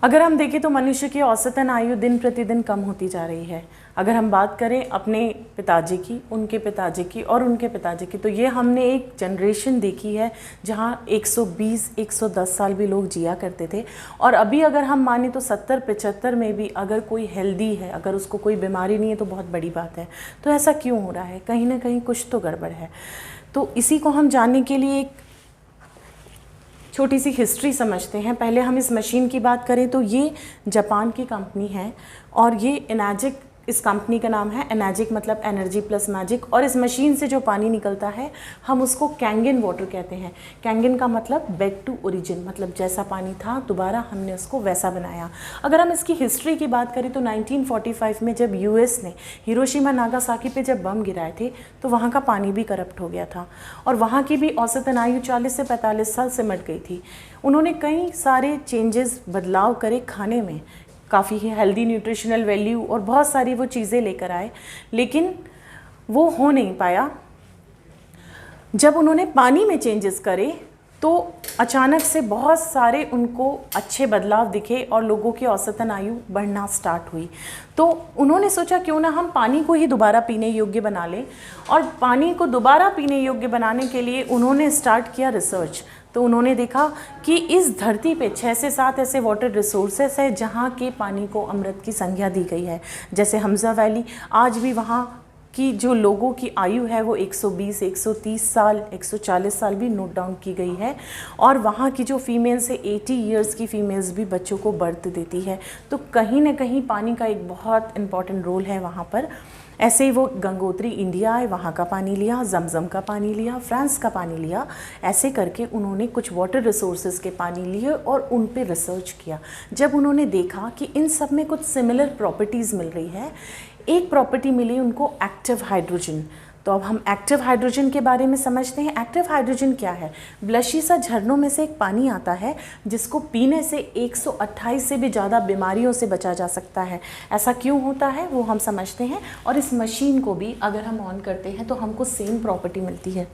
अगर हम देखें तो मनुष्य की औसतन आयु दिन प्रतिदिन कम होती जा रही है। अगर हम बात करें अपने पिताजी की, उनके पिताजी की और उनके पिताजी की, तो ये हमने एक जनरेशन देखी है जहाँ 120-110 साल भी लोग जिया करते थे। और अभी अगर हम माने तो 70-75 में भी अगर कोई हेल्दी है, अगर उसको कोई बीमारी नहीं है तो बहुत बड़ी बात है। तो ऐसा क्यों हो रहा है? कहीं ना कहीं कुछ तो गड़बड़ है। तो इसी को हम जानने के लिए एक छोटी सी हिस्ट्री समझते हैं। पहले हम इस मशीन की बात करें तो ये जापान की कंपनी है और ये एनर्जिक, इस कंपनी का नाम है एनर्जिक, मतलब एनर्जी प्लस मैजिक। और इस मशीन से जो पानी निकलता है हम उसको कैंगन वाटर कहते हैं। कैंगन का मतलब बैक टू ओरिजिन, मतलब जैसा पानी था दोबारा हमने उसको वैसा बनाया। अगर हम इसकी हिस्ट्री की बात करें तो 1945 में जब यूएस ने हिरोशिमा नागासाकी पे जब बम गिराए थे तो वहाँ का पानी भी करप्ट हो गया था और वहाँ की भी औसतन आयु 40 से 45 साल सिमट गई थी। उन्होंने कई सारे चेंजेस, बदलाव करे खाने में, काफ़ी हेल्दी न्यूट्रिशनल वैल्यू और बहुत सारी वो चीज़ें लेकर आए, लेकिन वो हो नहीं पाया। जब उन्होंने पानी में चेंजेस करे तो अचानक से बहुत सारे उनको अच्छे बदलाव दिखे और लोगों की औसतन आयु बढ़ना स्टार्ट हुई। तो उन्होंने सोचा क्यों ना हम पानी को ही दोबारा पीने योग्य बना लें। और पानी को दोबारा पीने योग्य बनाने के लिए उन्होंने स्टार्ट किया रिसर्च। तो उन्होंने देखा कि इस धरती पे 6 से 7 ऐसे वाटर रिसोर्सेस है जहाँ के पानी को अमृत की संज्ञा दी गई है। जैसे हमजा वैली, आज भी वहाँ की जो लोगों की आयु है वो 120, 130 साल, 140 साल भी नोट डाउन की गई है। और वहाँ की जो फीमेल्स है 80 इयर्स की फीमेल्स भी बच्चों को बर्थ देती है। तो कहीं ना कहीं पानी का एक बहुत इम्पॉर्टेंट रोल है वहाँ पर। ऐसे ही वो गंगोत्री इंडिया आए, वहाँ का पानी लिया, जमजम का पानी लिया, फ्रांस का पानी लिया। ऐसे करके उन्होंने कुछ वाटर रिसोर्सेज के पानी लिए और उन पे रिसर्च किया। जब उन्होंने देखा कि इन सब में कुछ सिमिलर प्रॉपर्टीज़ मिल रही है, एक प्रॉपर्टी मिली उनको एक्टिव हाइड्रोजन। तो अब हम एक्टिव हाइड्रोजन के बारे में समझते हैं। एक्टिव हाइड्रोजन क्या है? ब्लशीसा झरनों में से एक पानी आता है जिसको पीने से 128 से भी ज़्यादा बीमारियों से बचा जा सकता है। ऐसा क्यों होता है वो हम समझते हैं। और इस मशीन को भी अगर हम ऑन करते हैं तो हमको सेम प्रॉपर्टी मिलती है।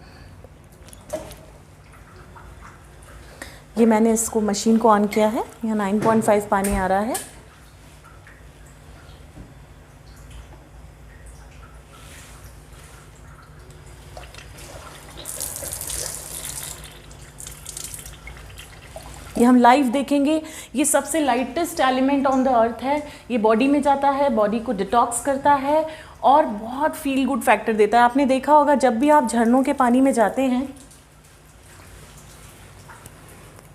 ये मैंने इसको मशीन को ऑन किया है, यहाँ 9.5 पानी आ रहा है। ये हम लाइव देखेंगे। ये सबसे lightest element on the earth है। ये बॉडी में जाता है, बॉडी को डिटॉक्स करता है और बहुत फील गुड फैक्टर देता है। आपने देखा होगा जब भी आप झरनों के पानी में जाते हैं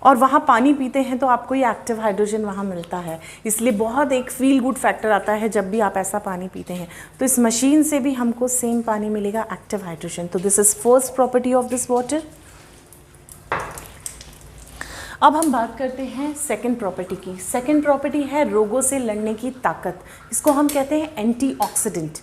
और वहाँ पानी पीते हैं तो आपको ये एक्टिव हाइड्रोजन वहाँ मिलता है, इसलिए बहुत एक फील गुड फैक्टर आता है जब भी आप ऐसा पानी पीते हैं। तो इस मशीन से भी हमको सेम पानी मिलेगा, एक्टिव हाइड्रोजन। तो this is first property of this water. अब हम बात करते हैं सेकंड प्रॉपर्टी की। सेकंड प्रॉपर्टी है रोगों से लड़ने की ताकत। इसको हम कहते हैं एंटीऑक्सीडेंट,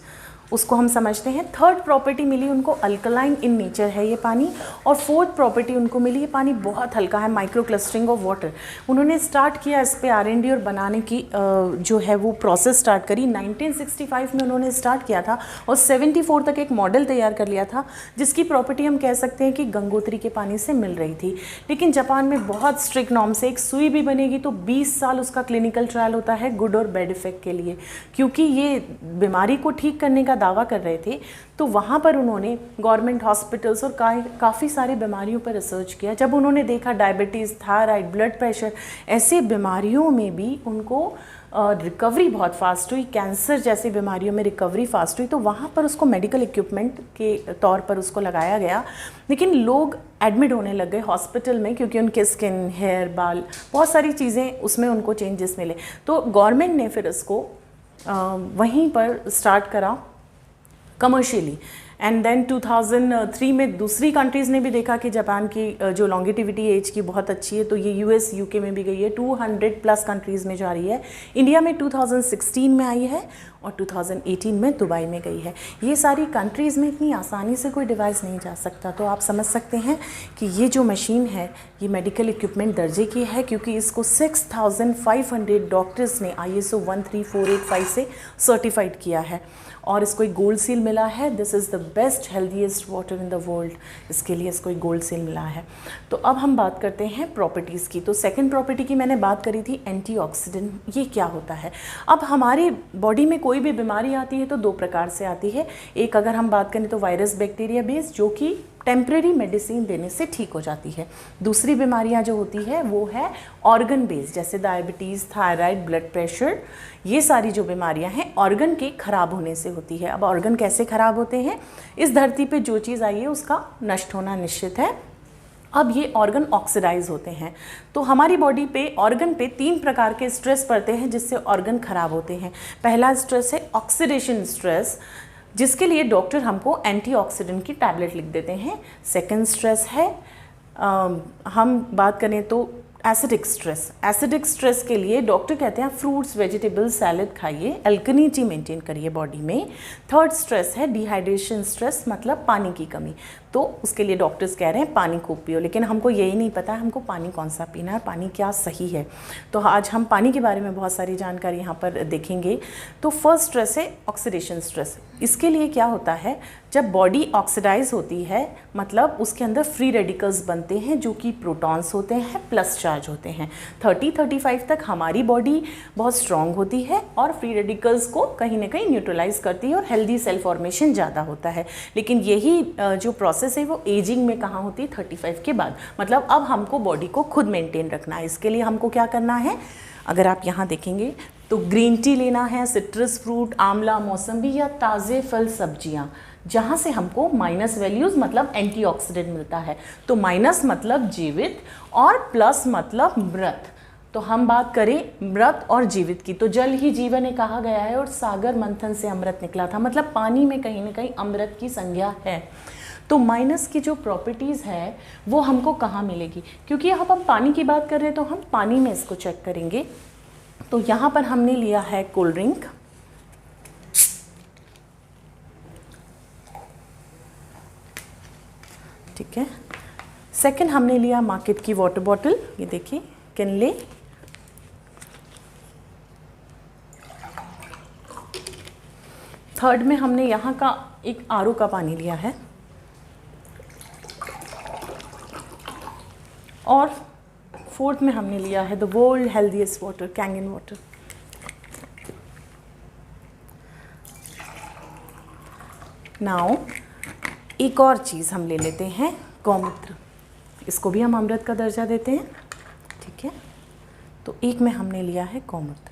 उसको हम समझते हैं। थर्ड प्रॉपर्टी मिली उनको, अल्कलाइन इन नेचर है ये पानी। और फोर्थ प्रॉपर्टी उनको मिली, ये पानी बहुत हल्का है, माइक्रो क्लस्टरिंग ऑफ वाटर। उन्होंने स्टार्ट किया इस पे R&D और बनाने की जो है वो प्रोसेस स्टार्ट करी। 1965 में उन्होंने स्टार्ट किया था और 74 तक एक मॉडल तैयार कर लिया था जिसकी प्रॉपर्टी हम कह सकते हैं कि गंगोत्री के पानी से मिल रही थी। लेकिन जापान में बहुत स्ट्रिक्ट नॉर्म से एक सुई भी बनेगी तो 20 साल उसका क्लिनिकल ट्रायल होता है गुड और बैड इफेक्ट के लिए, क्योंकि ये बीमारी को ठीक करने का दावा कर रहे थे। तो वहाँ पर उन्होंने गवर्नमेंट हॉस्पिटल्स और काफ़ी सारी बीमारियों पर रिसर्च किया। जब उन्होंने देखा डायबिटीज़, थायराइड, ब्लड प्रेशर, ऐसे बीमारियों में भी उनको रिकवरी बहुत फास्ट हुई, कैंसर जैसी बीमारियों में रिकवरी फास्ट हुई, तो वहाँ पर उसको मेडिकल इक्विपमेंट के तौर पर उसको लगाया गया। लेकिन लोग एडमिट होने लग गए हॉस्पिटल में क्योंकि उनके स्किन, हेयर, बाल, बहुत सारी चीज़ें उसमें उनको चेंजेस मिले। तो गवर्नमेंट ने फिर इसको वहीं पर स्टार्ट करा कमर्शियली। एंड देन 2003 में दूसरी कंट्रीज़ ने भी देखा कि जापान की जो लॉन्गेटिविटी एज की बहुत अच्छी है, तो ये US, UK में भी गई है, 200+ कंट्रीज़ में जा रही है। इंडिया में 2016 में आई है और 2018 में दुबई में गई है। ये सारी कंट्रीज़ में इतनी आसानी से कोई डिवाइस नहीं जा सकता। तो आप समझ सकते हैं कि ये जो मशीन है ये मेडिकल इक्विपमेंट दर्जे की है, क्योंकि इसको 6500 डॉक्टर्स ने ISO 13485 से सर्टिफाइड किया है। और इसको एक गोल्ड सील मिला है, this is the best healthiest water in the world, इसके लिए इसको एक गोल्ड सील मिला है। तो अब हम बात करते हैं प्रॉपर्टीज़ की। तो सेकंड प्रॉपर्टी की मैंने बात करी थी एंटीऑक्सीडेंट, ये क्या होता है। अब हमारी बॉडी में कोई भी बीमारी आती है तो दो प्रकार से आती है, एक अगर हम बात करें तो वायरस बैक्टीरिया बेस्ड, जो कि टेम्परेरी मेडिसिन देने से ठीक हो जाती है। दूसरी बीमारियां जो होती है वो है ऑर्गन बेस्ड, जैसे डायबिटीज़, थायराइड, ब्लड प्रेशर, ये सारी जो बीमारियां हैं ऑर्गन के खराब होने से होती है। अब ऑर्गन कैसे खराब होते हैं, इस धरती पे जो चीज़ आई है उसका नष्ट होना निश्चित है। अब ये ऑर्गन ऑक्सीडाइज होते हैं, तो हमारी बॉडी पे ऑर्गन पे 3 प्रकार के स्ट्रेस पड़ते हैं जिससे ऑर्गन खराब होते हैं। पहला स्ट्रेस है ऑक्सीडेशन स्ट्रेस, जिसके लिए डॉक्टर हमको एंटीऑक्सीडेंट की टैबलेट लिख देते हैं। सेकंड स्ट्रेस है हम बात करें तो एसिडिक स्ट्रेस। एसिडिक स्ट्रेस के लिए डॉक्टर कहते हैं फ्रूट्स, वेजिटेबल्स, सैलेड खाइए, अल्कलिनिटी मेंटेन करिए बॉडी में। थर्ड स्ट्रेस है डिहाइड्रेशन स्ट्रेस, मतलब पानी की कमी, तो उसके लिए डॉक्टर्स कह रहे हैं पानी खूब पियो, लेकिन हमको यही नहीं पता है हमको पानी कौन सा पीना है, पानी क्या सही है। तो आज हम पानी के बारे में बहुत सारी जानकारी यहाँ पर देखेंगे। तो फर्स्ट स्ट्रेस है ऑक्सीडेशन स्ट्रेस। इसके लिए क्या होता है, जब बॉडी ऑक्सीडाइज होती है मतलब उसके अंदर फ्री रेडिकल्स बनते हैं जो कि प्रोटॉन्स होते हैं, प्लस चार्ज होते हैं। 30-35 तक हमारी बॉडी बहुत स्ट्रांग होती है और फ्री रेडिकल्स को कहीं ना कहीं न्यूट्रलाइज करती है और हेल्दी सेल फॉर्मेशन ज़्यादा होता है। लेकिन यही जो प्रोसेस है वो एजिंग में कहाँ होती है, 35 के बाद। मतलब अब हमको बॉडी को खुद मेंटेन रखना है। इसके लिए हमको क्या करना है, अगर आप यहाँ देखेंगे तो ग्रीन टी लेना है, सिट्रस फ्रूट, आंवला, मौसम्बी या ताज़े फल सब्जियाँ, जहाँ से हमको माइनस वैल्यूज़ मतलब एंटीऑक्सीडेंट मिलता है। तो माइनस मतलब जीवित और प्लस मतलब मृत। तो हम बात करें मृत और जीवित की, तो जल ही जीवन है कहा गया है और सागर मंथन से अमृत निकला था, मतलब पानी में कहीं ना कहीं अमृत की संज्ञा है। तो माइनस की जो प्रॉपर्टीज़ है वो हमको कहाँ मिलेगी, क्योंकि यहाँ पर हम पानी की बात कर रहे हैं तो हम पानी में इसको चेक करेंगे। तो यहाँ पर हमने लिया है कोल्ड ड्रिंक, ठीक है। सेकंड हमने लिया मार्केट की वाटर बॉटल, ये देखिए किनले। थर्ड में हमने यहाँ का एक आरओ का पानी लिया है और फोर्थ में हमने लिया है the world healthiest water, Kangen water. Now एक और चीज़ हम ले लेते हैं, गौमूत्र। इसको भी हम अमृत का दर्जा देते हैं, ठीक है। तो एक में हमने लिया है गौमूत्र।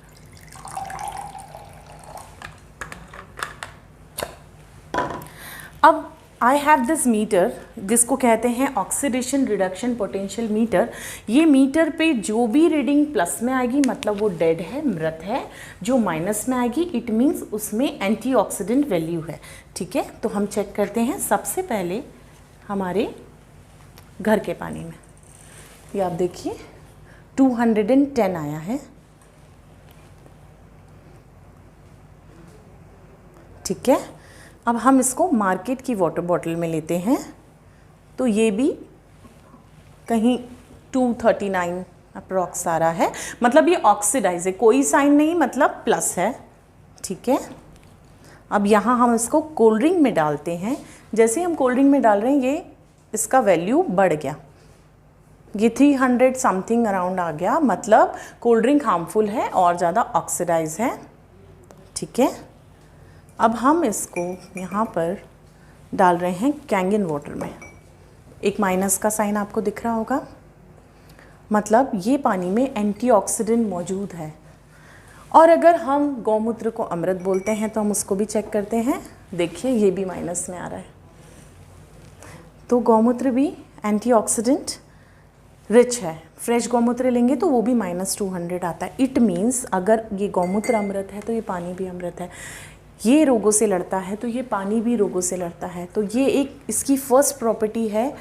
अब आई हैव दिस मीटर, जिसको कहते हैं ऑक्सीडेशन रिडक्शन पोटेंशियल मीटर। ये मीटर पे जो भी रीडिंग प्लस में आएगी मतलब वो डेड है, मृत है। जो माइनस में आएगी इट मीन्स उसमें एंटीऑक्सीडेंट वैल्यू है, ठीक है। तो हम चेक करते हैं सबसे पहले हमारे घर के पानी में। ये आप देखिए 210 आया है, ठीक है। अब हम इसको मार्केट की वाटर बॉटल में लेते हैं, तो ये भी कहीं 239 अप्रॉक्स आ रहा है, मतलब ये ऑक्सीडाइज है, कोई साइन नहीं, मतलब प्लस है, ठीक है। अब यहाँ हम इसको कोल्ड ड्रिंक में डालते हैं। जैसे ही हम कोल्ड ड्रिंक में डाल रहे हैं ये इसका वैल्यू बढ़ गया, ये 300 समथिंग अराउंड आ गया, मतलब कोल्ड ड्रिंक हार्मफुल है और ज़्यादा ऑक्सीडाइज है, ठीक है। अब हम इसको यहाँ पर डाल रहे हैं कैंगन वाटर में। एक माइनस का साइन आपको दिख रहा होगा, मतलब ये पानी में एंटीऑक्सीडेंट मौजूद है। और अगर हम गौमूत्र को अमृत बोलते हैं तो हम उसको भी चेक करते हैं। देखिए ये भी माइनस में आ रहा है, तो गौमूत्र भी एंटीऑक्सीडेंट रिच है। फ्रेश गौमूत्र लेंगे तो वो भी -200 आता है। इट मीन्स अगर ये गौमूत्र अमृत है तो ये पानी भी अमृत है। ये रोगों से लड़ता है तो ये पानी भी रोगों से लड़ता है। तो ये एक इसकी फर्स्ट प्रॉपर्टी है,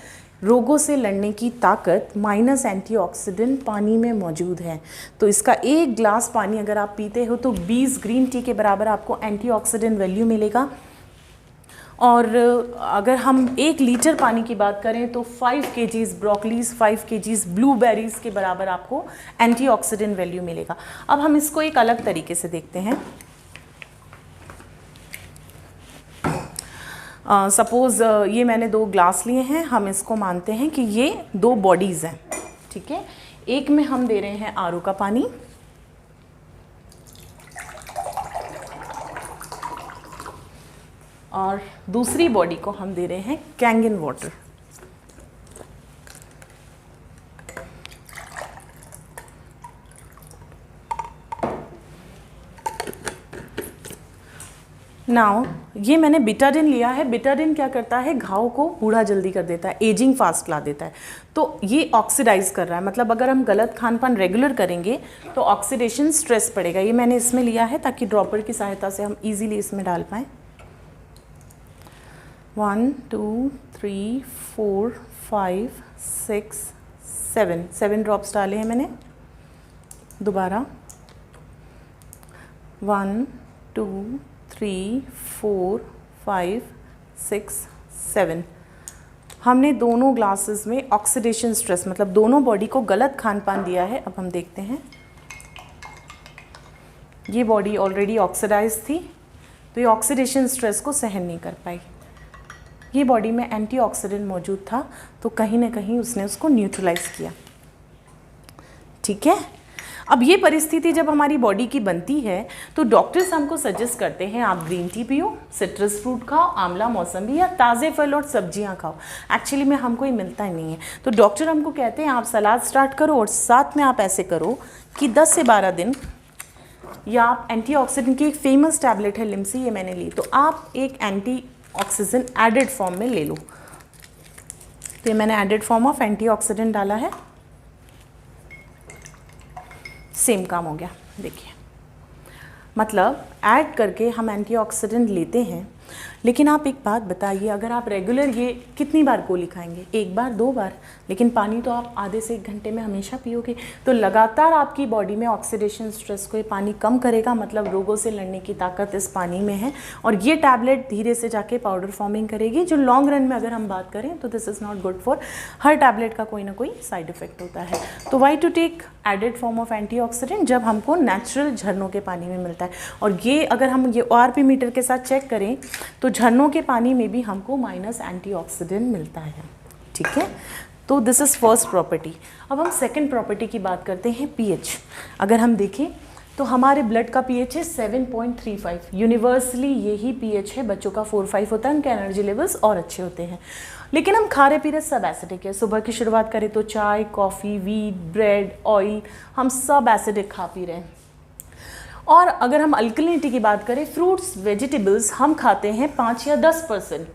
रोगों से लड़ने की ताकत माइनस एंटीऑक्सीडेंट पानी में मौजूद है। तो इसका एक ग्लास पानी अगर आप पीते हो तो 20 ग्रीन टी के बराबर आपको एंटीऑक्सीडेंट वैल्यू मिलेगा। और अगर हम 1 लीटर पानी की बात करें तो 5 kgs ब्रोकलीज, 5 kgs ब्लूबेरीज के बराबर आपको एंटीऑक्सीडेंट वैल्यू मिलेगा। अब हम इसको एक अलग तरीके से देखते हैं। सपोज़ ये मैंने 2 ग्लास लिए हैं, हम इसको मानते हैं कि ये 2 बॉडीज़ हैं, ठीक है। एक में हम दे रहे हैं आरओ का पानी, और दूसरी बॉडी को हम दे रहे हैं कैंगन वाटर। नाउ ये मैंने बिटाडिन लिया है। बिटाडिन क्या करता है, घाव को बूढ़ा जल्दी कर देता है, एजिंग फास्ट ला देता है। तो ये ऑक्सीडाइज कर रहा है, मतलब अगर हम गलत खान पान रेगुलर करेंगे तो ऑक्सीडेशन स्ट्रेस पड़ेगा। ये मैंने इसमें लिया है ताकि ड्रॉपर की सहायता से हम इजीली इसमें डाल पाएँ। 1 2 3 4 5 6 7 ड्रॉप्स डाले हैं मैंने। दोबारा 1 2 3 4 5 6 7। हमने दोनों ग्लासेस में ऑक्सीडेशन स्ट्रेस, मतलब दोनों बॉडी को गलत खान पान दिया है। अब हम देखते हैं, ये बॉडी ऑलरेडी ऑक्सीडाइज थी तो ये ऑक्सीडेशन स्ट्रेस को सहन नहीं कर पाई। ये बॉडी में एंटीऑक्सीडेंट मौजूद था तो कहीं ना कहीं उसने उसको न्यूट्रलाइज किया, ठीक है। अब ये परिस्थिति जब हमारी बॉडी की बनती है तो डॉक्टर्स हमको सजेस्ट करते हैं आप ग्रीन टी पियो, सिट्रस फ्रूट खाओ, आंवला, मौसम्बी या ताज़े फल और सब्जियां खाओ। एक्चुअली में हमको ये मिलता ही नहीं है तो डॉक्टर हमको कहते हैं आप सलाद स्टार्ट करो और साथ में आप ऐसे करो कि 10 से 12 दिन, या आप एंटीऑक्सीडेंट की एक फेमस टैबलेट है लिम्सी, ये मैंने ली, तो आप एक एंटीऑक्सीडेंट एडेड फॉर्म में ले लो। तो ये मैंने एडेड फॉर्म ऑफ एंटीऑक्सीडेंट डाला है, सेम काम हो गया। देखिए, मतलब ऐड करके हम एंटीऑक्सीडेंट लेते हैं। लेकिन आप एक बात बताइए, अगर आप रेगुलर ये कितनी बार गोली खाएंगे, 1 बार 2 बार, लेकिन पानी तो आप आधे से 1 घंटे में हमेशा पियोगे। तो लगातार आपकी बॉडी में ऑक्सीडेशन स्ट्रेस को ये पानी कम करेगा, मतलब रोगों से लड़ने की ताकत इस पानी में है। और ये टैबलेट धीरे से जाके पाउडर फॉर्मिंग करेगी, जो लॉन्ग रन में अगर हम बात करें तो this is not good for, हर टैबलेट का कोई ना कोई साइड इफेक्ट होता है। तो why to take added form of antioxidant जब हमको नेचुरल झरनों के पानी में मिलता है। और ये अगर हम ये ORP मीटर के साथ चेक करें तो झरनों के पानी में भी हमको माइनस एंटीऑक्सीडेंट मिलता है, ठीक है। तो दिस इज़ फर्स्ट प्रॉपर्टी। अब हम सेकंड प्रॉपर्टी की बात करते हैं, पीएच। अगर हम देखें तो हमारे ब्लड का पीएच है 7.35। यूनिवर्सली यही पीएच है, बच्चों का 4-5 होता है, उनके एनर्जी लेवल्स और अच्छे होते हैं। लेकिन हम खा रहे पी रहे सब एसिडिक है। सुबह की शुरुआत करें तो चाय, कॉफ़ी, वीट, ब्रेड, ऑयल, हम सब एसिडिक खा पी रहे हैं। और अगर हम अल्कलिनिटी की बात करें, फ्रूट्स, वेजिटेबल्स हम खाते हैं 5 या 10%,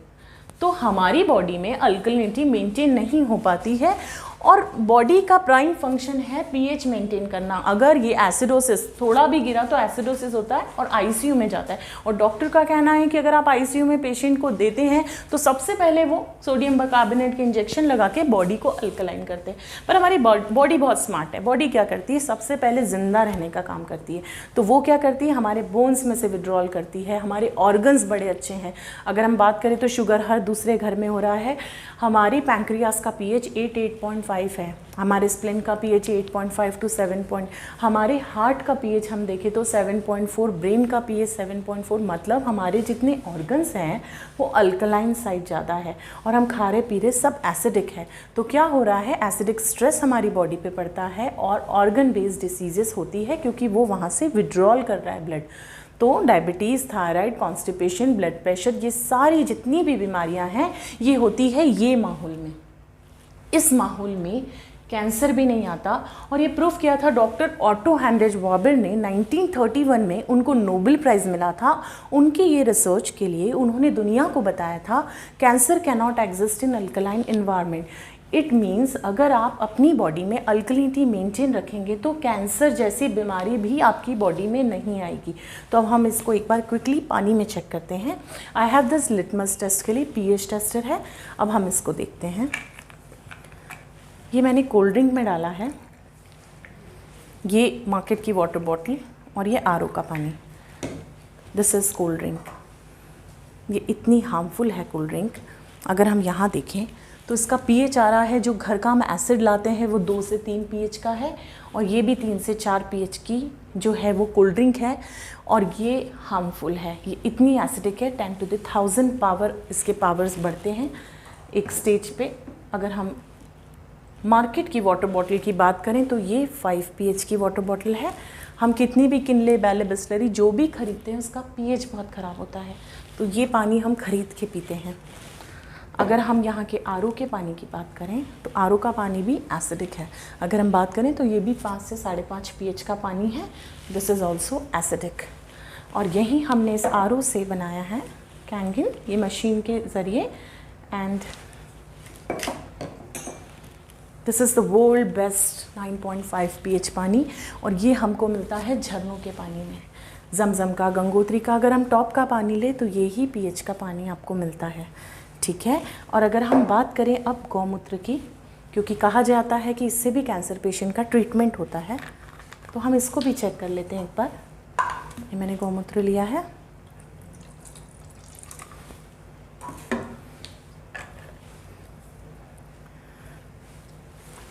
तो हमारी बॉडी में अल्कलिनिटी मेंटेन नहीं हो पाती है। और बॉडी का प्राइम फंक्शन है पीएच मेंटेन करना। अगर ये एसिडोसिस थोड़ा भी गिरा तो एसिडोसिस होता है और आईसीयू में जाता है। और डॉक्टर का कहना है कि अगर आप आईसीयू में पेशेंट को देते हैं तो सबसे पहले वो सोडियम बाइकार्बोनेट के इंजेक्शन लगा के बॉडी को अल्कलाइन करते हैं। पर हमारी बॉडी बहुत स्मार्ट है। बॉडी क्या करती है, सबसे पहले जिंदा रहने का काम करती है। तो वो क्या करती है, हमारे बोन्स में से विड्रॉल करती है। हमारे ऑर्गन्स बड़े अच्छे हैं। अगर हम बात करें तो शुगर हर दूसरे घर में हो रहा है। हमारी पैंक्रियास का पीएच 8.5 है। हमारे स्प्लेन का पीएच 8.5 to 7. हमारे हार्ट का पीएच हम देखें तो 7.4, ब्रेन का पीएच 7.4। मतलब हमारे जितने ऑर्गन्स हैं वो अल्कलाइन साइड ज़्यादा है और हम खा रहे पी रहे सब एसिडिक है। तो क्या हो रहा है, एसिडिक स्ट्रेस हमारी बॉडी पे पड़ता है और ऑर्गन बेस्ड डिसीजेस होती है, क्योंकि वो वहाँ से विड्रॉल कर रहा है ब्लड। तो diabetes, thyroid, constipation, blood pressure, ये सारी जितनी भी बीमारियां हैं ये होती है ये माहौल में। इस माहौल में कैंसर भी नहीं आता। और ये प्रूफ किया था डॉक्टर ऑटो हेनरिच वॉबर ने 1931 में। उनको नोबेल प्राइज़ मिला था उनकी ये रिसर्च के लिए। उन्होंने दुनिया को बताया था cancer can not exist in alkaline environment. It means अगर आप अपनी बॉडी में अल्कलिनिटी मेंटेन रखेंगे तो कैंसर जैसी बीमारी भी आपकी बॉडी में नहीं आएगी। तो अब हम इसको एक बार क्विकली पानी में चेक करते हैं। I have this litmus test के लिए पीएच टेस्टर है। अब हम इसको देखते हैं। ये मैंने कोल्ड ड्रिंक में डाला है, ये मार्केट की वाटर बॉटल और ये आरओ का पानी। This is cold drink. ये इतनी हार्मफुल है कोल्ड ड्रिंक। अगर हम यहाँ देखें तो इसका pH आ रहा है, जो घर का हम एसिड लाते हैं वो 2 से 3 pH का है, और ये भी 3 से 4 pH की जो है वो कोल्ड ड्रिंक है, और ये हार्मफुल है, ये इतनी एसिडिक है, 10 to the 1000 पावर इसके पावर्स बढ़ते हैं एक स्टेज पे। अगर हम मार्केट की वाटर बॉटल की बात करें तो ये 5 pH की वाटर बॉटल है। हम कितनी भी किनले, बैले, बिस्लरी जो भी खरीदते हैं उसका pH बहुत ख़राब होता है, तो ये पानी हम खरीद के पीते हैं। अगर हम यहाँ के आरओ के पानी की बात करें तो आरओ का पानी भी एसिडिक है। अगर हम बात करें तो ये भी 5 से 5.5 pH का पानी है, दिस इज़ ऑल्सो एसिडिक। और यही हमने इस आरओ से बनाया है कैंगिन, ये मशीन के ज़रिए, and this is the world best 9.5 pH पानी, और ये हमको मिलता है झरनों के पानी में, जमजम का, गंगोत्री का। अगर हम टॉप का पानी ले तो यही pH का पानी आपको मिलता है, ठीक है। और अगर हम बात करें अब गौमूत्र की, क्योंकि कहा जाता है कि इससे भी कैंसर पेशेंट का ट्रीटमेंट होता है, तो हम इसको भी चेक कर लेते हैं एक बार। ये मैंने गौमूत्र लिया है,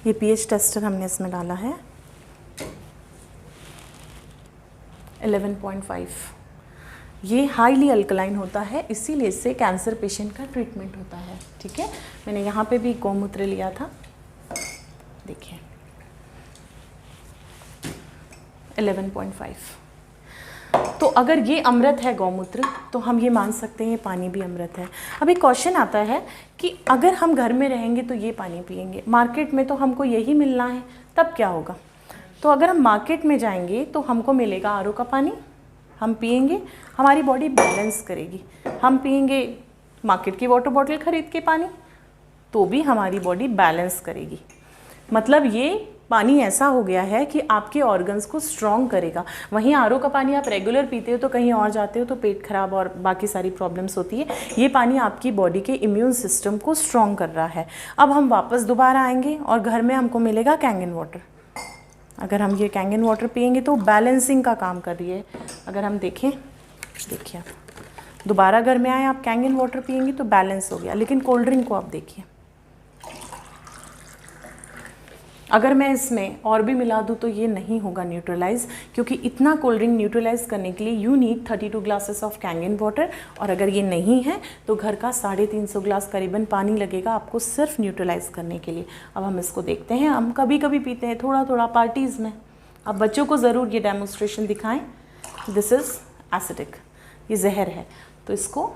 ये pH टेस्टर हमने इसमें डाला है 11.5। ये हाईली अल्कलाइन होता है, इसीलिए इससे कैंसर पेशेंट का ट्रीटमेंट होता है, ठीक है। मैंने यहाँ पे भी गौमूत्र लिया था, देखिए 11.5। तो अगर ये अमृत है गौमूत्र, तो हम ये मान सकते हैं ये पानी भी अमृत है। अभी क्वेश्चन आता है कि अगर हम घर में रहेंगे तो ये पानी पिएंगे, मार्केट में तो हमको यही मिलना है, तब क्या होगा? तो अगर हम मार्केट में जाएंगे तो हमको मिलेगा आरओ का पानी, हम पिएंगे, हमारी बॉडी बैलेंस करेगी। हम पिएंगे मार्केट की वाटर बॉटल खरीद के पानी, तो भी हमारी बॉडी बैलेंस करेगी। मतलब ये पानी ऐसा हो गया है कि आपके ऑर्गन्स को स्ट्रॉन्ग करेगा। वहीं आरओ का पानी आप रेगुलर पीते हो तो कहीं और जाते हो तो पेट खराब और बाकी सारी प्रॉब्लम्स होती है। ये पानी आपकी बॉडी के इम्यून सिस्टम को स्ट्रॉन्ग कर रहा है। अब हम वापस दोबारा आएंगे और घर में हमको मिलेगा कैंगन वाटर। अगर हम ये कैंगन वाटर पिएंगे तो बैलेंसिंग का काम कर रही है। अगर हम देखें, देखिए आप दोबारा घर में आए, आप कैंगन वाटर पिएंगे तो बैलेंस हो गया। लेकिन कोल्ड ड्रिंक को आप देखिए, अगर मैं इसमें और भी मिला दूँ तो ये नहीं होगा न्यूट्रलाइज, क्योंकि इतना कोल्ड ड्रिंक न्यूट्रलाइज करने के लिए you need 32 glasses of Kangen water. और अगर ये नहीं है तो घर का 350 ग्लास करीबन पानी लगेगा आपको सिर्फ न्यूट्रलाइज करने के लिए। अब हम इसको देखते हैं, हम कभी कभी पीते हैं थोड़ा थोड़ा पार्टीज़ में। अब बच्चों को ज़रूर ये डेमोन्स्ट्रेशन दिखाएं। दिस इज़ एसिडिक, ये जहर है, तो इसको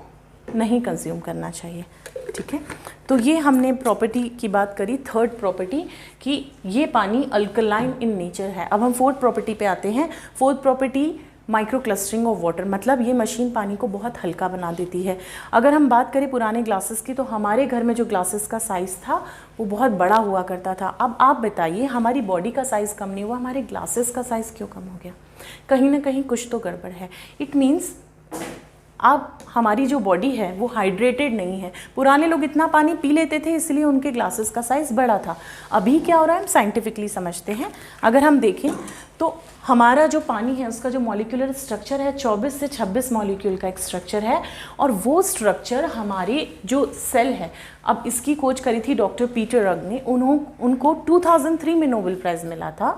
नहीं कंज्यूम करना चाहिए, ठीक है। तो ये हमने प्रॉपर्टी की बात करी, थर्ड प्रॉपर्टी कि ये पानी अल्कलाइन इन नेचर है। अब हम फोर्थ प्रॉपर्टी पे आते हैं। Fourth property micro clustering of water, मतलब ये मशीन पानी को बहुत हल्का बना देती है। अगर हम बात करें पुराने ग्लासेस की, तो हमारे घर में जो ग्लासेस का साइज़ था वो बहुत बड़ा हुआ करता था। अब आप बताइए, हमारी बॉडी का साइज़ कम नहीं हुआ, हमारे ग्लासेस का साइज़ क्यों कम हो गया? कहीं ना कहीं कुछ तो गड़बड़ है। इट मीन्स अब हमारी जो बॉडी है वो हाइड्रेटेड नहीं है। पुराने लोग इतना पानी पी लेते थे इसलिए उनके ग्लासेस का साइज़ बड़ा था। अभी क्या हो रहा है, हम साइंटिफिकली समझते हैं। अगर हम देखें तो हमारा जो पानी है उसका जो मॉलिक्यूलर स्ट्रक्चर है 24 से 26 मॉलिक्यूल का एक स्ट्रक्चर है, और वो स्ट्रक्चर हमारी जो सेल है, अब इसकी खोज करी थी डॉक्टर पीटर रग ने। उनको 2003 में नोबेल प्राइज़ मिला था।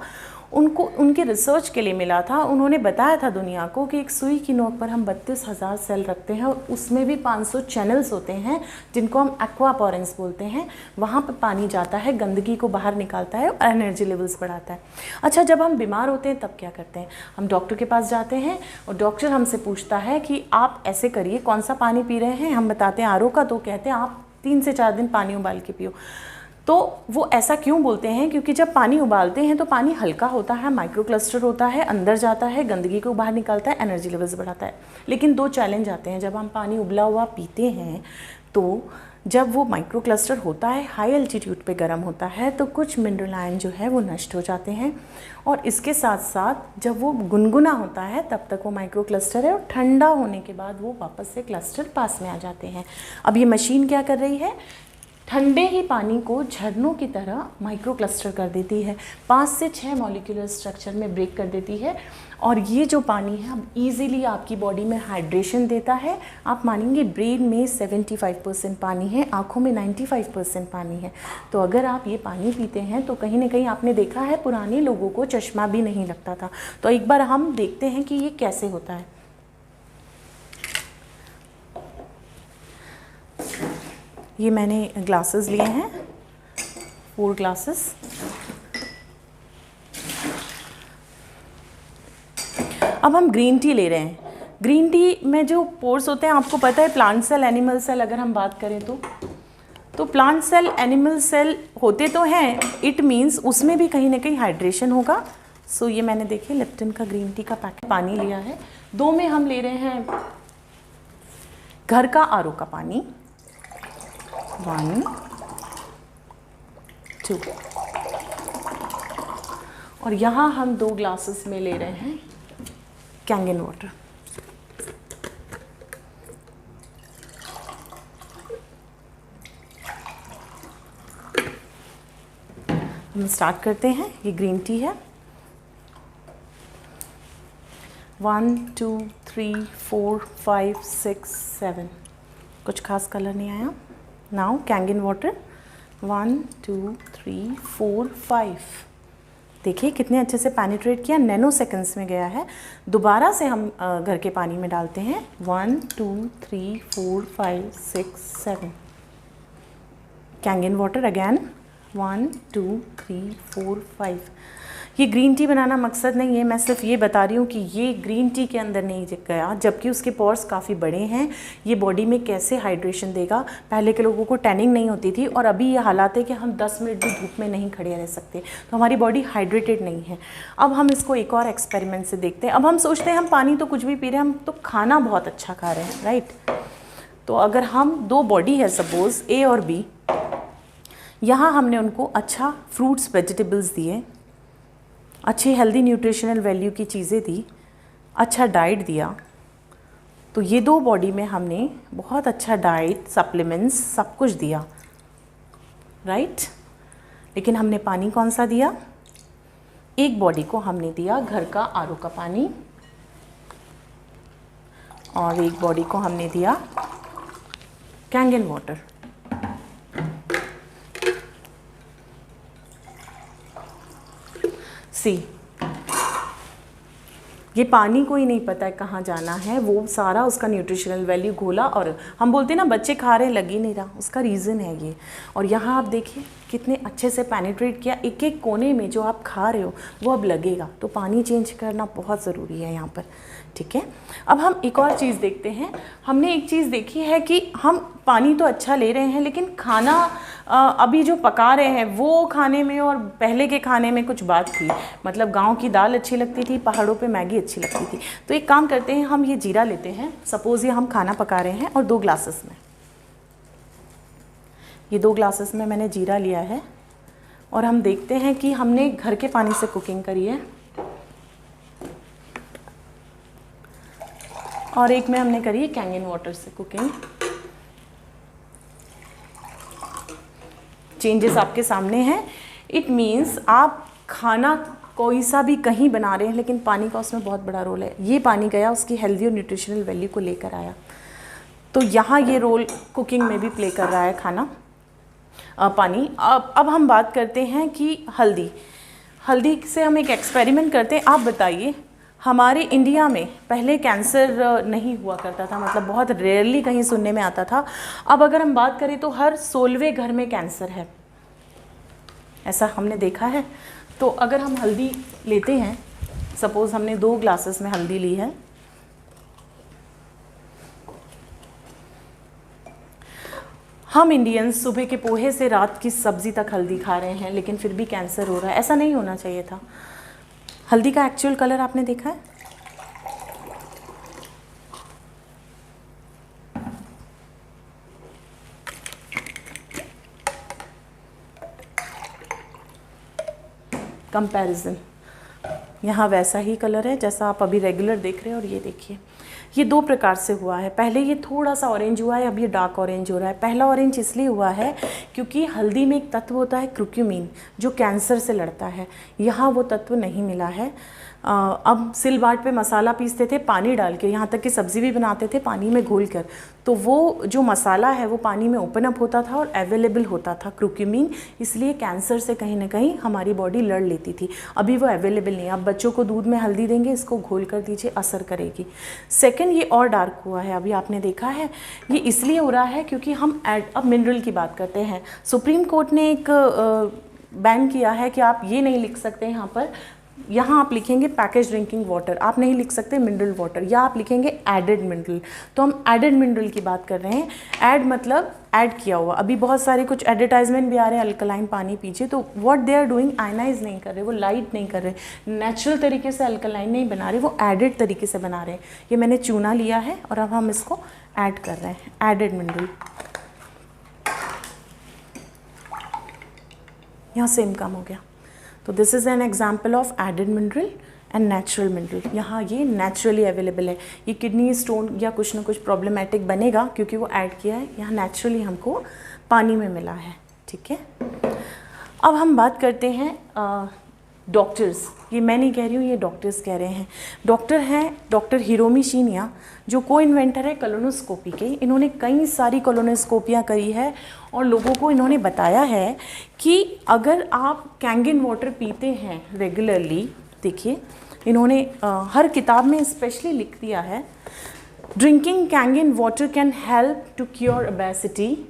उनको उनके रिसर्च के लिए मिला था। उन्होंने बताया था दुनिया को कि एक सुई की नोक पर हम 32,000 सेल रखते हैं, और उसमें भी 500 चैनल्स होते हैं जिनको हम एक्वापोरेंस बोलते हैं। वहाँ पर पानी जाता है, गंदगी को बाहर निकालता है और एनर्जी लेवल्स बढ़ाता है। अच्छा, जब हम बीमार होते हैं तब क्या करते हैं? हम डॉक्टर के पास जाते हैं और डॉक्टर हमसे पूछता है कि आप ऐसे करिए, कौन सा पानी पी रहे हैं? हम बताते हैं आरओ का, तो कहते हैं आप 3 से 4 दिन पानी उबाल के पियो। तो वो ऐसा क्यों बोलते हैं? क्योंकि जब पानी उबालते हैं तो पानी हल्का होता है, माइक्रो क्लस्टर होता है, अंदर जाता है, गंदगी को बाहर निकालता है, एनर्जी लेवल्स बढ़ाता है। लेकिन 2 चैलेंज आते हैं जब हम पानी उबला हुआ पीते हैं। तो जब वो माइक्रो क्लस्टर होता है, हाई एल्टीट्यूड पे गर्म होता है, तो कुछ मिनरल आयन जो है वो नष्ट हो जाते हैं। और इसके साथ साथ जब वो गुनगुना होता है तब तक वो माइक्रो क्लस्टर है, और ठंडा होने के बाद वो वापस से क्लस्टर पास में आ जाते हैं। अब ये मशीन क्या कर रही है? ठंडे ही पानी को झरनों की तरह माइक्रो क्लस्टर कर देती है, 5 से 6 मॉलिक्यूलर स्ट्रक्चर में ब्रेक कर देती है। और ये जो पानी है अब ईज़िली आपकी बॉडी में हाइड्रेशन देता है। आप मानेंगे ब्रेन में 75% पानी है, आँखों में 95% पानी है। तो अगर आप ये पानी पीते हैं तो कहीं ना कहीं आपने देखा है पुराने लोगों को चश्मा भी नहीं लगता था। तो एक बार हम देखते हैं कि ये कैसे होता है। ये मैंने ग्लासेस लिए हैं, 4 ग्लासेस। अब हम ग्रीन टी ले रहे हैं। ग्रीन टी में जो पोर्स होते हैं आपको पता है, प्लांट सेल, एनिमल सेल अगर हम बात करें तो प्लांट सेल, एनिमल सेल होते तो हैं, इट मीन्स उसमें भी कहीं ना कहीं हाइड्रेशन होगा। सो ये मैंने देखिए लिप्टन का ग्रीन टी का पैकेट पानी लिया है। 2 में हम ले रहे हैं घर का आरओ का पानी, 1 2, और यहाँ हम 2 ग्लासेस में ले रहे हैं कैंगन वाटर। हम स्टार्ट करते हैं। ये ग्रीन टी है। 1 2 3 4 5 6 7, कुछ खास कलर नहीं आया। नाउ कैंगन वाटर 1 2 3 4 5, देखिए कितने अच्छे से पेनिट्रेट किया, नैनो सेकंड्स में गया है। दोबारा से हम घर के पानी में डालते हैं 1 2 3 4 5 6 7, कैंगन वाटर अगेन 1 2 3 4 5। ये ग्रीन टी बनाना मकसद नहीं है, मैं सिर्फ ये बता रही हूँ कि ये ग्रीन टी के अंदर नहीं गया, जबकि उसके पोर्स काफ़ी बड़े हैं। ये बॉडी में कैसे हाइड्रेशन देगा। पहले के लोगों को टैनिंग नहीं होती थी और अभी ये हालात है कि हम 10 मिनट भी धूप में नहीं खड़े रह सकते, तो हमारी बॉडी हाइड्रेटेड नहीं है। अब हम इसको एक और एक्सपेरिमेंट से देखते हैं। अब हम सोचते हैं हम पानी तो कुछ भी पी रहे हैं, हम तो खाना बहुत अच्छा खा रहे हैं, राइट। तो अगर हम 2 बॉडी है सपोज ए और बी, यहाँ हमने उनको अच्छा फ्रूट्स वेजिटेबल्स दिए, अच्छी हेल्दी न्यूट्रिशनल वैल्यू की चीज़ें दी, अच्छा डाइट दिया, तो ये 2 बॉडी में हमने बहुत अच्छा डाइट, सप्लीमेंट्स, सब कुछ दिया, राइट। लेकिन हमने पानी कौन सा दिया? एक बॉडी को हमने दिया घर का आरओ का पानी और एक बॉडी को हमने दिया कैंगन वाटर। सी, ये पानी को ही नहीं पता है कहाँ जाना है, वो सारा उसका न्यूट्रिशनल वैल्यू घोला और हम बोलते हैं ना बच्चे खा रहे हैं लग ही नहीं रहा, उसका रीज़न है ये। और यहाँ आप देखिए कितने अच्छे से पेनिट्रेट किया, एक एक कोने में जो आप खा रहे हो वो अब लगेगा। तो पानी चेंज करना बहुत ज़रूरी है यहाँ पर, ठीक है। अब हम एक और चीज़ देखते हैं। हमने एक चीज़ देखी है कि हम पानी तो अच्छा ले रहे हैं, लेकिन खाना अभी जो पका रहे हैं वो खाने में और पहले के खाने में कुछ बात थी। मतलब गांव की दाल अच्छी लगती थी, पहाड़ों पे मैगी अच्छी लगती थी। तो एक काम करते हैं, हम ये जीरा लेते हैं, सपोज़ ये हम खाना पका रहे हैं और 2 ग्लासेस में, ये 2 ग्लासेस में मैंने जीरा लिया है और हम देखते हैं कि हमने घर के पानी से कुकिंग करी है और एक में हमने करी है कैंगन वाटर से कुकिंग। चेंजेस आपके सामने हैं। इट मीन्स आप खाना कोई सा भी कहीं बना रहे हैं, लेकिन पानी का उसमें बहुत बड़ा रोल है। ये पानी गया उसकी हेल्दी और न्यूट्रिशनल वैल्यू को लेकर आया, तो यहाँ ये रोल कुकिंग में भी प्ले कर रहा है खाना, पानी। अब हम बात करते हैं कि हल्दी से हम एक एक्सपेरिमेंट करते हैं। आप बताइए, हमारे इंडिया में पहले कैंसर नहीं हुआ करता था, मतलब बहुत रेयरली कहीं सुनने में आता था। अब अगर हम बात करें तो हर 16वें घर में कैंसर है, ऐसा हमने देखा है। तो अगर हम हल्दी लेते हैं, सपोज़ हमने 2 ग्लासेस में हल्दी ली है, हम इंडियंस सुबह के पोहे से रात की सब्ज़ी तक हल्दी खा रहे हैं, लेकिन फिर भी कैंसर हो रहा है। ऐसा नहीं होना चाहिए था। हल्दी का एक्चुअल कलर आपने देखा है? कंपैरिजन, यहाँ वैसा ही कलर है जैसा आप अभी रेगुलर देख रहे हैं। और ये देखिए ये दो प्रकार से हुआ है। पहले ये थोड़ा सा ऑरेंज हुआ है, अब ये डार्क ऑरेंज हो रहा है। पहला ऑरेंज इसलिए हुआ है क्योंकि हल्दी में एक तत्व होता है क्रुक्यूमिन, जो कैंसर से लड़ता है। यहाँ वो तत्व नहीं मिला है। अब सिलबाट पे मसाला पीसते थे पानी डाल के, यहाँ तक कि सब्ज़ी भी बनाते थे पानी में घोल कर, तो वो जो मसाला है वो पानी में ओपन अप होता था और अवेलेबल होता था क्रुक्यूमिन, इसलिए कैंसर से कहीं ना कहीं हमारी बॉडी लड़ लेती थी। अभी वो अवेलेबल नहीं है। अब बच्चों को दूध में हल्दी देंगे, इसको घोल कर दीजिए, असर करेगी। सेकंड, ये और डार्क हुआ है, अभी आपने देखा है। ये इसलिए हो रहा है क्योंकि हम अब मिनरल की बात करते हैं। सुप्रीम कोर्ट ने एक बैन किया है कि आप ये नहीं लिख सकते यहाँ आप लिखेंगे पैकेज ड्रिंकिंग वाटर, आप नहीं लिख सकते मिनरल वाटर, या आप लिखेंगे एडेड मिनरल। तो हम एडेड मिनरल की बात कर रहे हैं। ऐड मतलब ऐड किया हुआ। अभी बहुत सारे कुछ एडवर्टाइजमेंट भी आ रहे हैं, अल्कलाइन पानी पीजिए, तो what they are doing, ionise नहीं कर रहे, वो लाइट नहीं कर रहे, नेचुरल तरीके से अल्कलाइन नहीं बना रहे, वो एडेड तरीके से बना रहे हैं। ये मैंने चूना लिया है और अब हम इसको ऐड कर रहे हैं, एडेड मिनरल। यहाँ सेम काम हो गया। तो this is an example of added mineral and natural mineral. यहाँ ये नेचुरली अवेलेबल है। ये किडनी स्टोन या कुछ ना कुछ प्रॉब्लमेटिक बनेगा क्योंकि वो ऐड किया है, यहाँ नेचुरली हमको पानी में मिला है। ठीक है, अब हम बात करते हैं डॉक्टर्स। ये मैं नहीं कह रही हूँ, ये डॉक्टर्स कह रहे हैं। डॉक्टर हैं डॉक्टर हिरोमी शिनिया, जो को इन्वेंटर है कोलोनोस्कोपी के। इन्होंने कई सारी कोलोनोस्कोपियाँ करी है और लोगों को इन्होंने बताया है कि अगर आप कैंगन वाटर पीते हैं रेगुलरली, देखिए इन्होंने हर किताब में स्पेशली लिख दिया है, drinking Kangen water can help to cure obesity.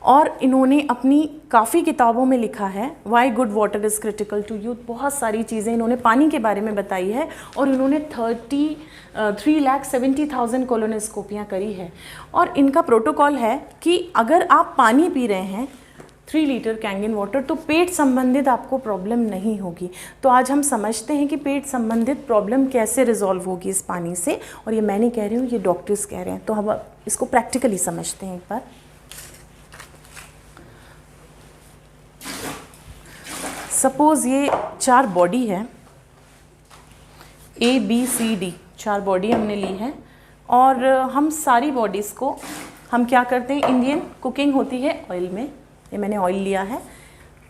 और इन्होंने अपनी काफ़ी किताबों में लिखा है why good water is critical to youth. बहुत सारी चीज़ें इन्होंने पानी के बारे में बताई है और इन्होंने 3,70,000 कोलोनोस्कोपियाँ करी है। और इनका प्रोटोकॉल है कि अगर आप पानी पी रहे हैं 3 लीटर कैंगन वाटर, तो पेट संबंधित आपको प्रॉब्लम नहीं होगी। तो आज हम समझते हैं कि पेट संबंधित प्रॉब्लम कैसे रिजॉल्व होगी इस पानी से। और ये मैं नहीं कह रही हूँ, ये डॉक्टर्स कह रहे हैं। तो हम इसको प्रैक्टिकली समझते हैं एक बार। सपोज़ ये 4 बॉडी है, ABCD 4 बॉडी हमने ली है, और हम सारी बॉडीज़ को हम क्या करते हैं, इंडियन कुकिंग होती है ऑयल में। ये मैंने ऑयल लिया है,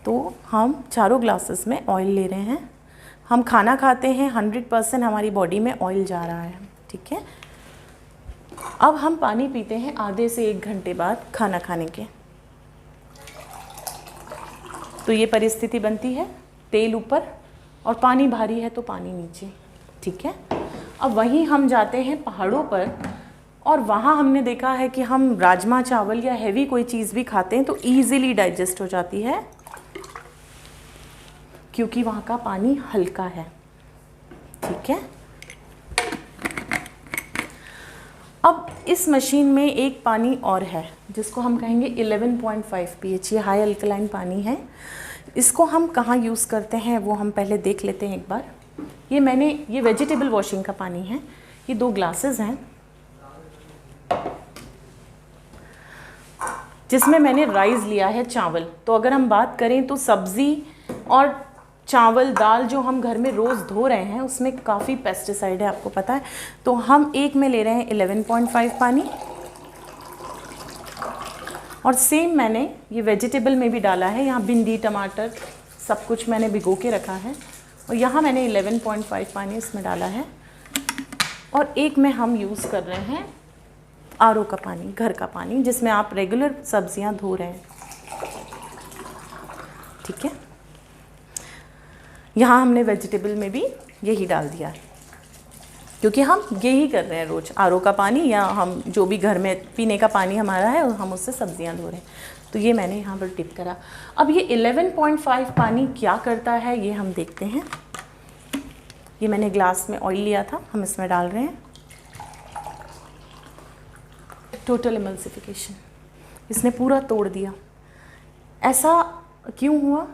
तो हम चारों ग्लासेस में ऑयल ले रहे हैं। हम खाना खाते हैं, 100% हमारी बॉडी में ऑयल जा रहा है। ठीक है, अब हम पानी पीते हैं आधे से 1 घंटे बाद खाना खाने के। तो ये परिस्थिति बनती है, तेल ऊपर और पानी भारी है तो पानी नीचे। ठीक है, अब वहीं हम जाते हैं पहाड़ों पर, और वहाँ हमने देखा है कि हम राजमा चावल या हैवी कोई चीज़ भी खाते हैं तो ईज़िली डाइजेस्ट हो जाती है, क्योंकि वहाँ का पानी हल्का है। ठीक है, अब इस मशीन में एक पानी और है जिसको हम कहेंगे 11.5 pH। ये हाई अल्कलाइन पानी है। इसको हम कहाँ यूज़ करते हैं वो हम पहले देख लेते हैं एक बार। ये वेजिटेबल वॉशिंग का पानी है। ये 2 ग्लासेस हैं जिसमें मैंने राइस लिया है, चावल। तो अगर हम बात करें तो सब्ज़ी और चावल दाल जो हम घर में रोज़ धो रहे हैं उसमें काफ़ी पेस्टिसाइड है, आपको पता है। तो हम एक में ले रहे हैं 11.5 पानी, और सेम मैंने ये वेजिटेबल में भी डाला है। यहाँ भिंडी टमाटर सब कुछ मैंने भिगो के रखा है, और यहाँ मैंने 11.5 पानी इसमें डाला है। और एक में हम यूज़ कर रहे हैं आरओ का पानी, घर का पानी, जिसमें आप रेगुलर सब्जियां धो रहे हैं। ठीक है, यहाँ हमने वेजिटेबल में भी यही डाल दिया है, क्योंकि हम यही कर रहे हैं रोज़, आरओ का पानी या हम जो भी घर में पीने का पानी हमारा है हम उससे सब्जियां धो रहे हैं। तो ये मैंने यहाँ पर टिप करा। अब ये 11.5 पानी क्या करता है ये हम देखते हैं। ये मैंने ग्लास में ऑयल लिया था, हम इसमें डाल रहे हैं। टोटल इमल्सिफिकेशन, इसने पूरा तोड़ दिया। ऐसा क्यों हुआ?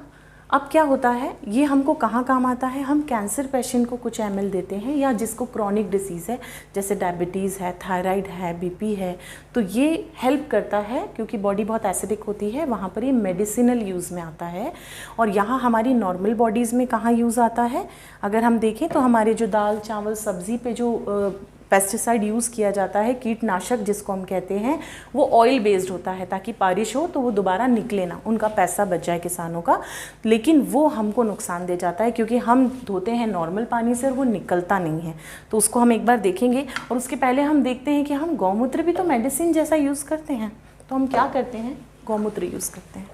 अब क्या होता है, ये हमको कहाँ काम आता है, हम कैंसर पेशेंट को कुछ ml देते हैं, या जिसको क्रॉनिक डिसीज़ है जैसे डायबिटीज़ है, थायराइड है, बीपी है, तो ये हेल्प करता है क्योंकि बॉडी बहुत एसिडिक होती है, वहाँ पर ये मेडिसिनल यूज़ में आता है। और यहाँ हमारी नॉर्मल बॉडीज़ में कहाँ यूज़ आता है, अगर हम देखें तो हमारे जो दाल चावल सब्ज़ी पे जो पेस्टिसाइड यूज़ किया जाता है, कीटनाशक जिसको हम कहते हैं, वो ऑयल बेस्ड होता है ताकि बारिश हो तो वो दोबारा निकले ना, उनका पैसा बच जाए किसानों का। लेकिन वो हमको नुकसान दे जाता है क्योंकि हम धोते हैं नॉर्मल पानी से और वो निकलता नहीं है। तो उसको हम एक बार देखेंगे, और उसके पहले हम देखते हैं कि हम गौमूत्र भी तो मेडिसिन जैसा यूज़ करते हैं। तो हम क्या करते हैं, गौमूत्र यूज़ करते हैं।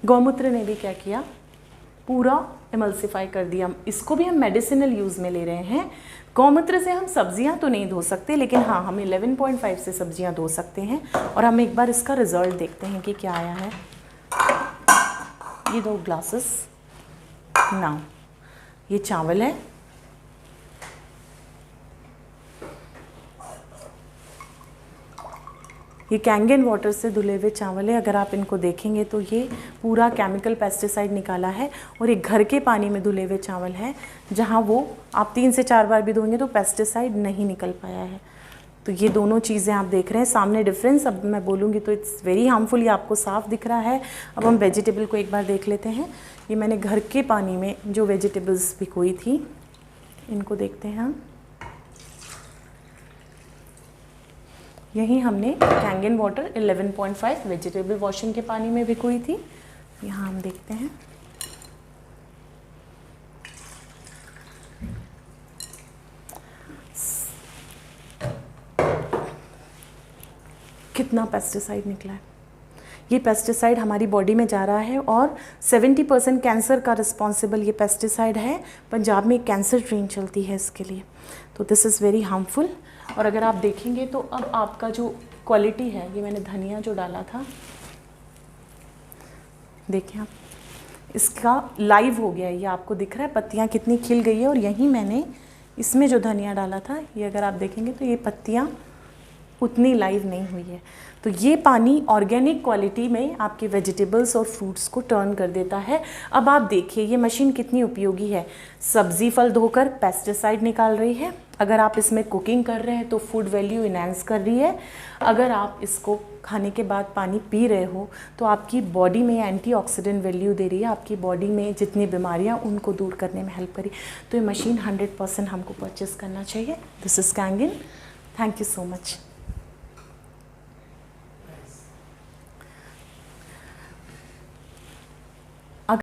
गौमूत्र ने भी क्या किया, पूरा इमल्सिफाई कर दिया। इसको भी हम मेडिसिनल यूज़ में ले रहे हैं। गौमूत्र से हम सब्जियां तो नहीं धो सकते, लेकिन हाँ हम 11.5 से सब्जियां धो सकते हैं। और हम एक बार इसका रिजल्ट देखते हैं कि क्या आया है। ये 2 ग्लासेस ना, ये चावल है, ये कैंगन वाटर से धुले हुए चावल है। अगर आप इनको देखेंगे तो ये पूरा केमिकल पेस्टिसाइड निकाला है, और एक घर के पानी में धुले हुए चावल है जहाँ वो आप 3 से 4 बार भी धोएंगे तो पेस्टिसाइड नहीं निकल पाया है। तो ये दोनों चीज़ें आप देख रहे हैं सामने डिफरेंस। अब मैं बोलूँगी तो इट्स वेरी हार्मफुल, ये आपको साफ दिख रहा है। अब हम वेजिटेबल को एक बार देख लेते हैं। ये मैंने घर के पानी में जो वेजिटेबल्स भिगोई थी, इनको देखते हैं हम। यही हमने कैंगन वाटर 11.5 वेजिटेबल वॉशिंग के पानी में भिगोई थी। यहाँ हम देखते हैं कितना पेस्टिसाइड निकला है। ये पेस्टिसाइड हमारी बॉडी में जा रहा है और 70% कैंसर का रिस्पॉन्सिबल ये पेस्टिसाइड है। पंजाब में कैंसर ट्रेन चलती है इसके लिए। तो दिस इज़ वेरी हार्मफुल। और अगर आप देखेंगे तो अब आपका जो क्वालिटी है, ये मैंने धनिया जो डाला था, देखिए आप, इसका लाइव हो गया है। ये आपको दिख रहा है पत्तियाँ कितनी खिल गई है। और यहीं मैंने इसमें जो धनिया डाला था, ये अगर आप देखेंगे तो ये पत्तियाँ उतनी लाइव नहीं हुई है। तो ये पानी ऑर्गेनिक क्वालिटी में आपके वेजिटेबल्स और फ्रूट्स को टर्न कर देता है। अब आप देखिए ये मशीन कितनी उपयोगी है। सब्जी फल धोकर पेस्टिसाइड निकाल रही है। अगर आप इसमें कुकिंग कर रहे हैं तो फूड वैल्यू इनहेंस कर रही है। अगर आप इसको खाने के बाद पानी पी रहे हो तो आपकी बॉडी में एंटीऑक्सीडेंट वैल्यू दे रही है। आपकी बॉडी में जितनी बीमारियां उनको दूर करने में हेल्प करी। तो ये मशीन 100% हमको परचेस करना चाहिए। This is Kangen. Thank you so much.